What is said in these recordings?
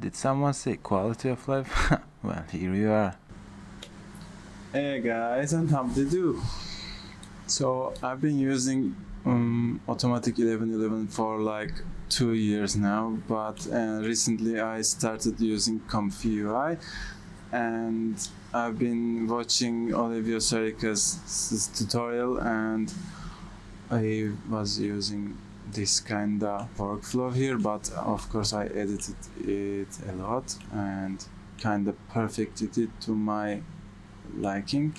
Did someone say quality of life? Well, here you are. Hey guys, and how do you do? So I've been using Automatic 1111 for like 2 years now, but recently I started using ComfyUi, and I've been watching Olivio Sarikas' tutorial, and I was using this kind of workflow here, but of course I edited it a lot and kind of perfected it to my liking.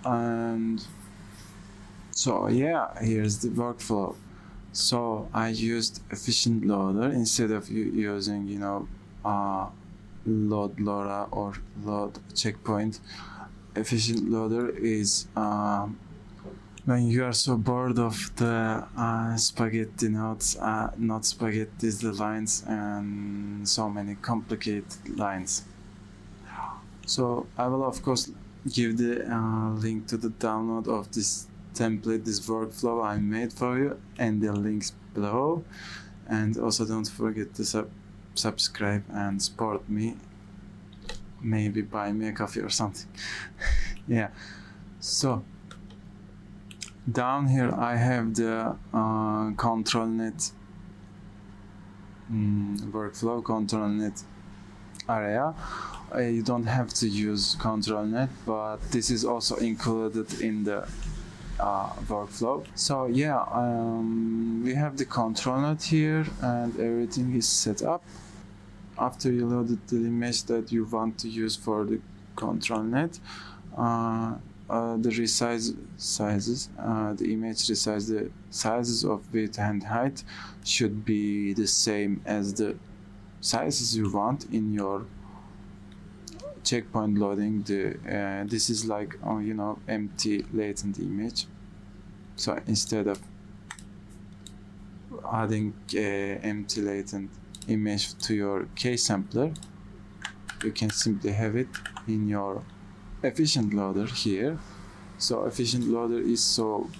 And so yeah, here's the workflow. So I used efficient loader instead of using load LoRa or load checkpoint. Efficient loader is when you are so bored of the spaghetti nodes, not spaghetti, the lines, and so many complicated lines. So I will of course give the link to the download of this template, this workflow I made for you, and the links below. And also don't forget to subscribe and support me, maybe buy me a coffee or something. Yeah, so down here I have the ControlNet workflow, ControlNet area. You don't have to use ControlNet, but this is also included in the workflow. So yeah, we have the ControlNet here and everything is set up. After you loaded the image that you want to use for the ControlNet, the resize sizes, the image resize, the sizes of width and height should be the same as the sizes you want in your checkpoint loading. This is like empty latent image. So instead of adding empty latent image to your K-sampler, you can simply have it in your efficient loader here. So efficient loader is so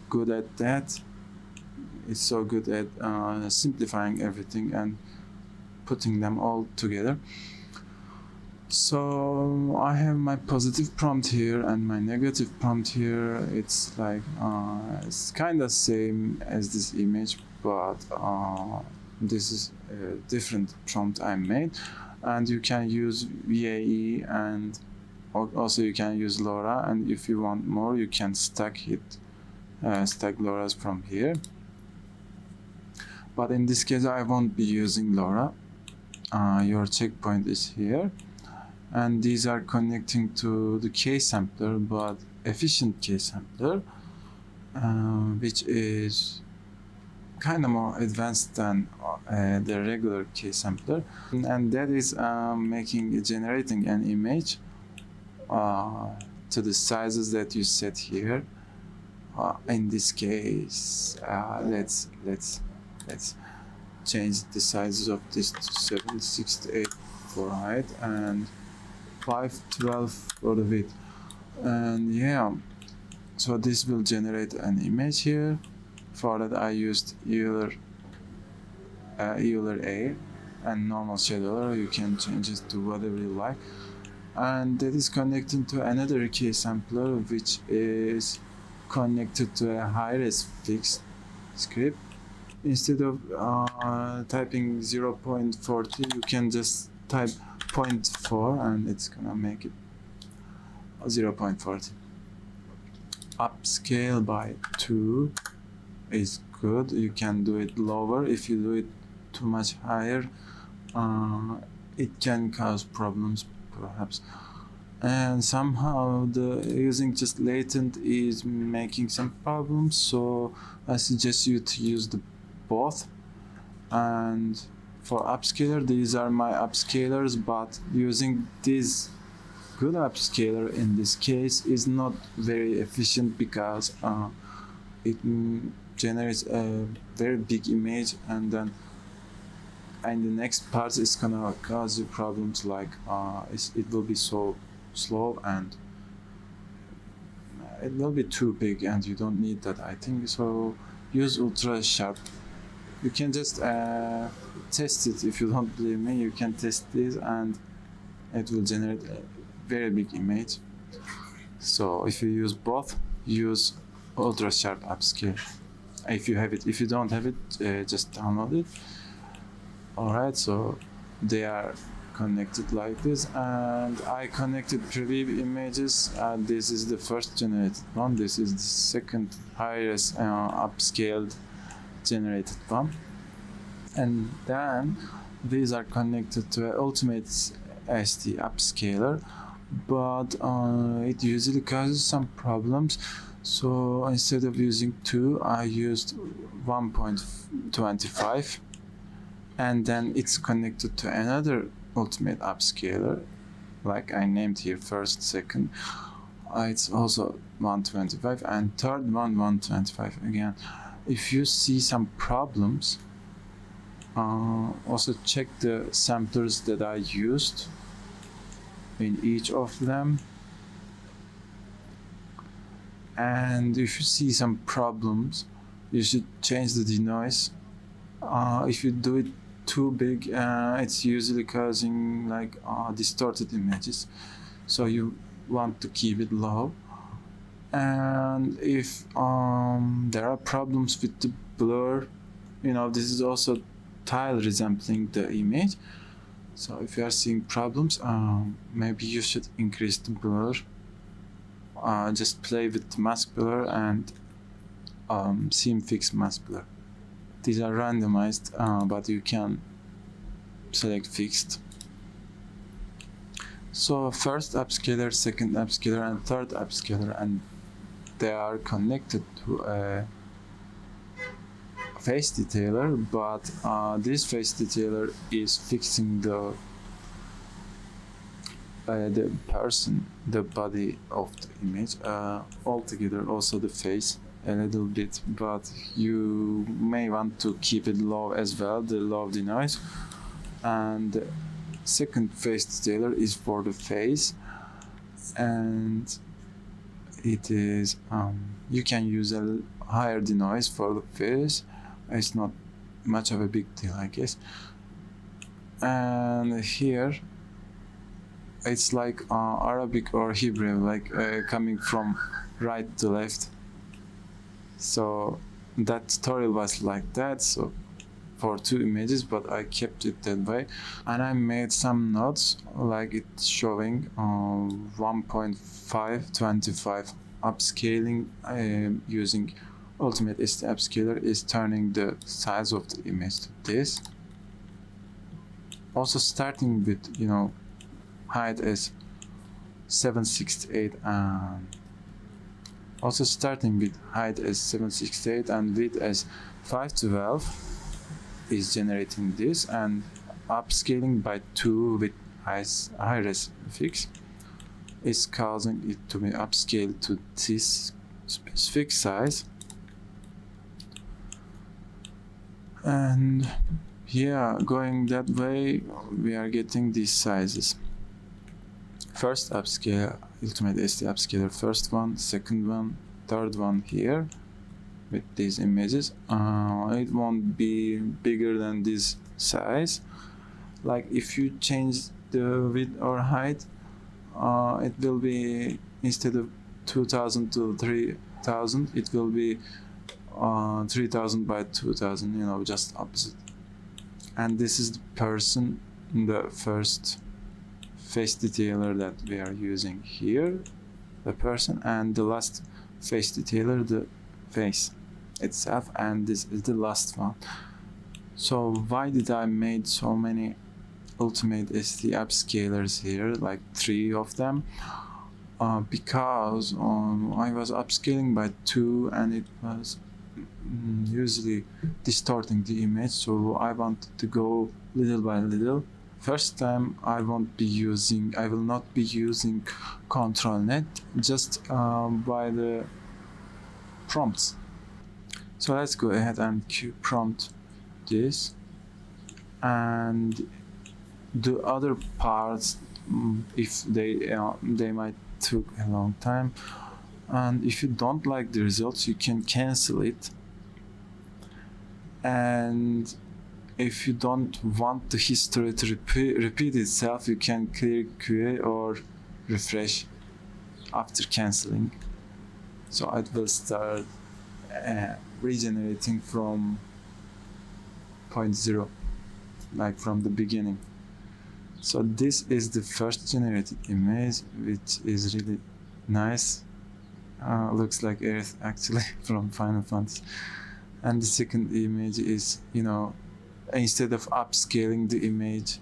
good at that. It's so good at simplifying everything and putting them all together. So I have my positive prompt here and my negative prompt here. It's like it's kind of same as this image, but this is a different prompt I made. And you can use VAE, and also you can use LoRa, and if you want more you can stack LoRa's from here. But in this case I won't be using LoRa. Your checkpoint is here, and these are connecting to the K-sampler, but efficient K-sampler, which is kind of more advanced than the regular K-sampler, and that is generating an image to the sizes that you set here. In this case, let's change the sizes of this to 768 for height and 512 for the width. And yeah, so this will generate an image here. For that I used Euler A and normal scheduler. You can change it to whatever you like. And that is connecting to another K-sampler, which is connected to a high-res fixed script. Instead of typing 0.40, you can just type 0.4 and it's gonna make it 0.40. Upscale by 2 is good. You can do it lower. If you do it too much higher, it can cause problems perhaps. And somehow using just latent is making some problems, so I suggest you to use the both. And for upscaler, these are my upscalers, but using this good upscaler in this case is not very efficient because it generates a very big image, and then in the next part it's gonna cause you problems like it will be so slow and it will be too big, and you don't need that, I think. So use ultra sharp You can just test it. If you don't believe me, you can test this and it will generate a very big image. So if you use both, use ultra sharp upscale if you have it. If you don't have it, just download it. Alright, so they are connected like this, and I connected preview images. This is the first generated one, this is the second highest upscaled generated one, and then these are connected to an ultimate SD upscaler, but it usually causes some problems. So instead of using 2, I used 1.25, and then it's connected to another ultimate upscaler, like I named here first, second. It's also 125, and third one 125 again. If you see some problems, also check the samplers that I used in each of them. And if you see some problems, you should change the denoise. If you do it too big, it's usually causing like distorted images, so you want to keep it low. And if there are problems with the blur, this is also tile resembling the image, so if you are seeing problems, maybe you should increase the blur. Just play with the mask blur and seam fix mask blur. These are randomized, but you can select fixed. So first upscaler, second upscaler, and third upscaler, and they are connected to a face detailer, but this face detailer is fixing the person, the body of the image, altogether, also the face a little bit, but you may want to keep it low as well, the low denoise. And the second face detailer is for the face, and it is you can use a higher denoise for the face. It's not much of a big deal, I guess. And here it's like Arabic or Hebrew, like coming from right to left. So that tutorial was like that, so for 2 images, but I kept it that way. And I made some notes, like it's showing 1.525 upscaling using Ultimate SD Upscaler is turning the size of the image to this. Also starting with, height as 768 and also starting with height as 768 and width as 512 is generating this, and upscaling by 2 with high-res fix is causing it to be upscaled to this specific size. And yeah, going that way, we are getting these sizes. First upscale, Ultimate SD Upscaler, first one, second one, third one here with these images. It won't be bigger than this size. Like if you change the width or height, it will be, instead of 2000 to 3000, it will be 3000 by 2000, just opposite. And this is the person, the first face detailer that we are using here, the person, and the last face detailer, the face itself, and this is the last one. So why did I made so many Ultimate SD upscalers here, like 3 of them? Because I was upscaling by 2 and it was usually distorting the image, so I wanted to go little by little. First time I will not be using ControlNet, just by the prompts. So let's go ahead and prompt this, and the other parts, if they might took a long time, and if you don't like the results, you can cancel it And if you don't want the history to repeat itself, you can clear QA or refresh after canceling. So it will start regenerating from point 0, like from the beginning. So this is the first generated image, which is really nice. Looks like Earth actually from Final Fantasy. And the second image is, instead of upscaling the image,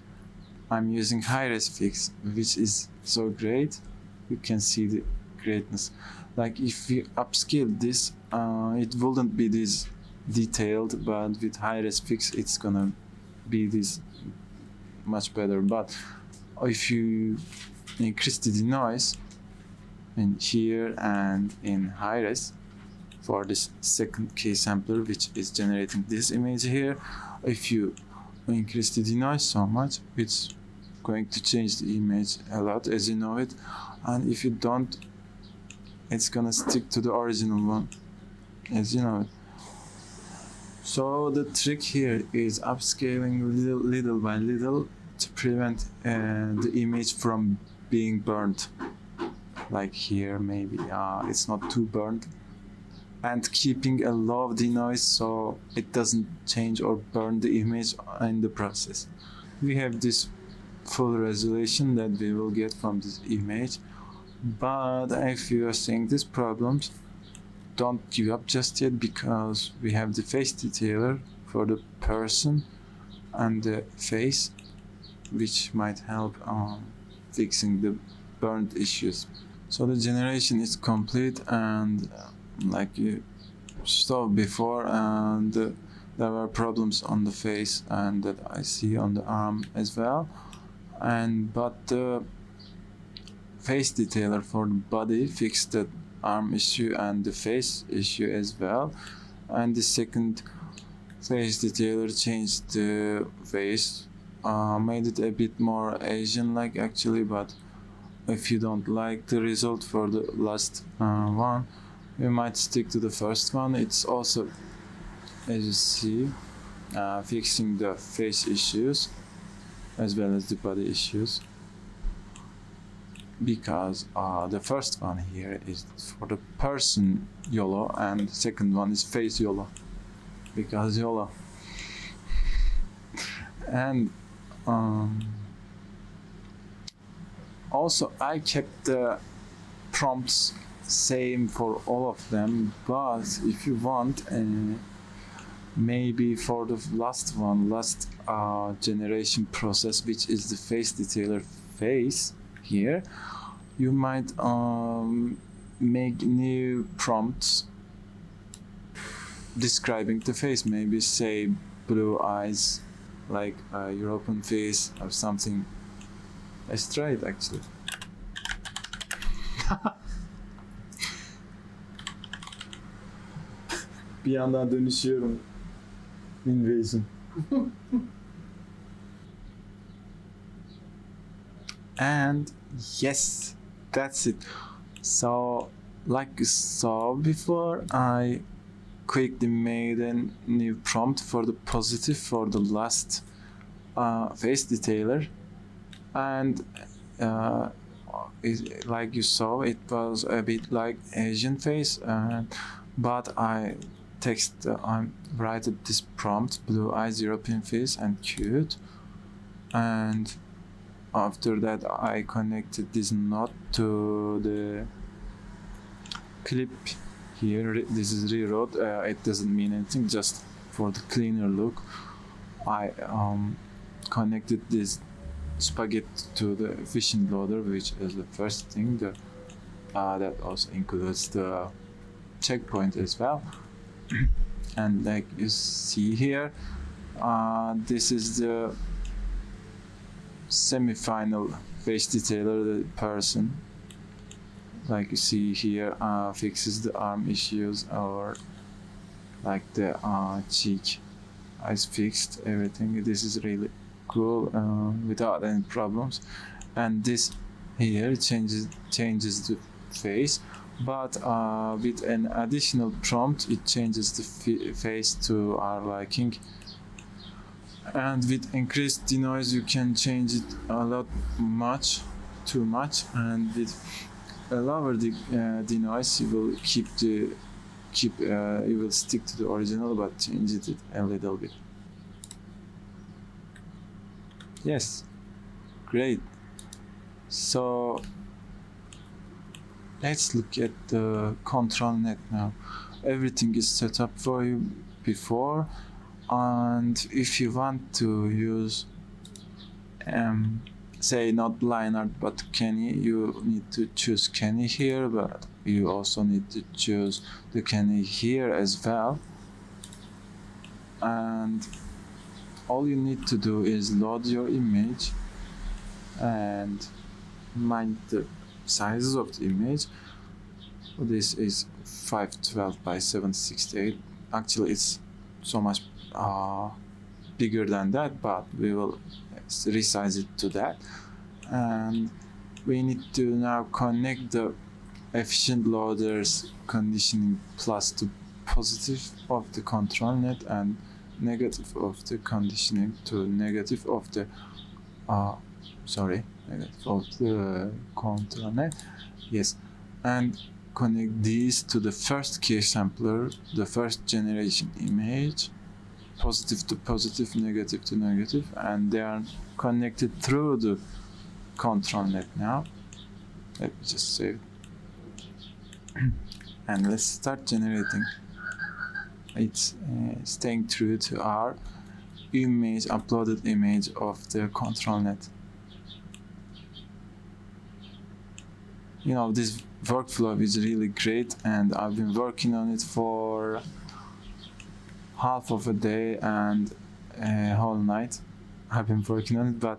I'm using high-res fix, which is so great. You can see the greatness. Like if we upscale this, it wouldn't be this detailed, but with high-res fix, it's gonna be this much better. But if you increase the denoise in here and in high-res for this second key sampler, which is generating this image here, if you increase the denoise so much, it's going to change the image a lot, as you know it. And if you don't, it's gonna stick to the original one, as you know it. So the trick here is upscaling little by little to prevent the image from being burnt. Like here, maybe it's not too burnt, and keeping a low denoise so it doesn't change or burn the image in the process. We have this full resolution that we will get from this image, but if you are seeing these problems, don't give up just yet, because we have the face detailer for the person and the face, which might help fixing the burnt issues. So the generation is complete, and like you saw before, and there were problems on the face and that I see on the arm as well. But the face detailer for the body fixed the arm issue and the face issue as well. And the second face detailer changed the face, made it a bit more Asian-like actually. But if you don't like the result for the last one, you might stick to the first one. It's also, as you see, fixing the face issues as well as the body issues, because the first one here is for the person YOLO and the second one is face YOLO, because YOLO. And also I kept the prompts same for all of them, but if you want, maybe for the last generation process, which is the face detailer face here, you might make new prompts describing the face, maybe say blue eyes, like European face or something. Let's try it actually. Bir yandan dönüşüyorum. Invasion. And yes, that's it. So, like you saw before, I quickly made a new prompt for the positive for the last face detailer, and like you saw, it was a bit like Asian face, but I write this prompt: blue eyes, European face, and cute. And after that, I connected this node to the clip here. This is rewrote. It doesn't mean anything, just for the cleaner look. I connected this spaghetti to the efficient loader, which is the first thing. That also includes the checkpoint as well. And like you see here, this is the semi-final face detailer, the person. Like you see here, fixes the arm issues, or like the cheek is fixed, everything. This is really cool, without any problems. And this here changes the face, but with an additional prompt it changes the face to our liking. And with increased denoise you can change it a lot too much, and with a lower denoise you will you will stick to the original but change it a little bit. Yes, great. So let's look at the control net now. Everything is set up for you before, and if you want to use say not 𝕊𝕙ℙ but 𝕊𝕙, you need to choose 𝕊𝕙 here, but you also need to choose the 𝕊𝕙 here as well. And all you need to do is load your image and mind the sizes of the image. This is 512 by 768. Actually it's so much bigger than that, but we will resize it to that. And we need to now connect the efficient loaders conditioning plus to positive of the control net and negative of the conditioning to negative of the negative of the control net. Yes, and connect these to the first key sampler, the first generation image, positive to positive, negative to negative, and they are connected through the control net now. Let me just save it. And let's start generating. It's staying true to our image, uploaded image of the control net. You know, this workflow is really great, and I've been working on it for half of a day and a whole night. I've been working on it, but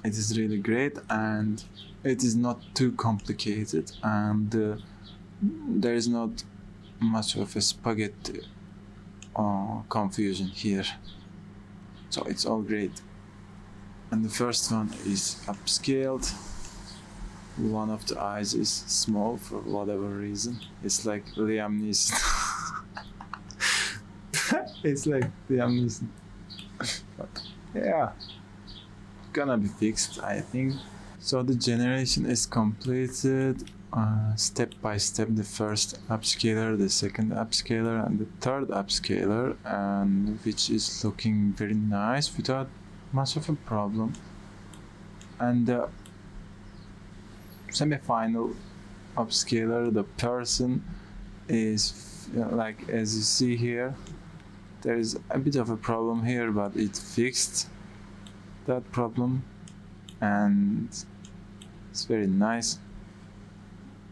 it is really great and it is not too complicated, and there is not much of a spaghetti confusion here. So it's all great. And the first one is upscaled. One of the eyes is small for whatever reason. It's like Liam Neeson. It's like Liam Neeson. But yeah, gonna be fixed, I think. So the generation is completed step by step. The first upscaler, the second upscaler, and the third upscaler, and which is looking very nice without much of a problem. And the semi-final upscaler, the person is like, as you see here, there is a bit of a problem here, but it fixed that problem and it's very nice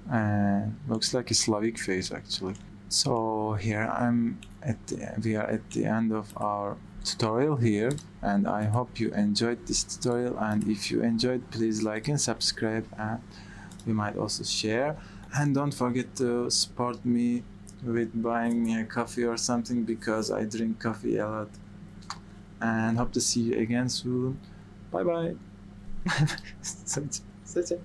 and looks like a Slavic face actually. So here we are at the end of our tutorial here, and I hope you enjoyed this tutorial, and if you enjoyed, please like and subscribe, and we might also share, and don't forget to support me with buying me a coffee or something, because I drink coffee a lot. And hope to see you again soon. Bye bye. Such a